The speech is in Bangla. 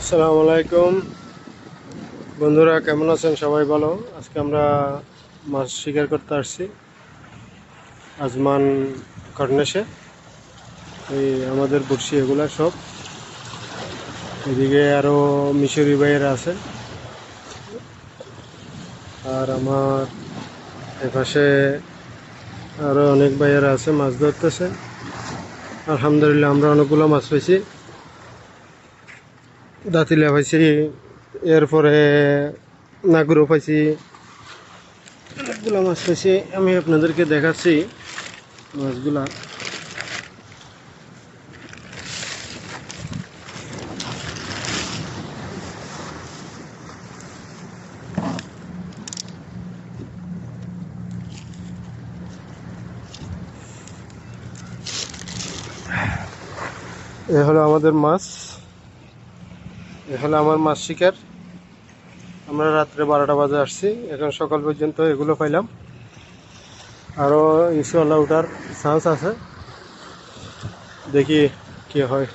আসসালামু আলাইকুম বন্ধুরা, কেমন আছেন? সবাই ভালো। আজকে আমরা মাছ শিকার করতে আসছি আজমান কর্নেশে। এই আমাদের বড়শি এগুলা সব, এদিকে আরো মিশরি ভাইয়েরা আছে, আর আমার এপাশে আরো অনেক ভাইয়েরা আছে, মাছ ধরতেছে। আলহামদুলিল্লাহ আমরা অনেকগুলো মাছ পাইছি, দাঁতিলা পাইছি, এরপরে নাগুরো পাইছি, অনেকগুলো মাছ পাইছি। আমি আপনাদেরকে দেখাচ্ছি মাছগুলা। এ হলো আমাদের মাছ, এ হলো আমার মাছ শিকার। আমরা রাত্রে 12টা বাজে আসছি, এখন সকাল পর্যন্ত এগুলো পাইলাম। আরও ইনশাআল্লাহ ওঠার চান্স আছে, দেখি কি হয়।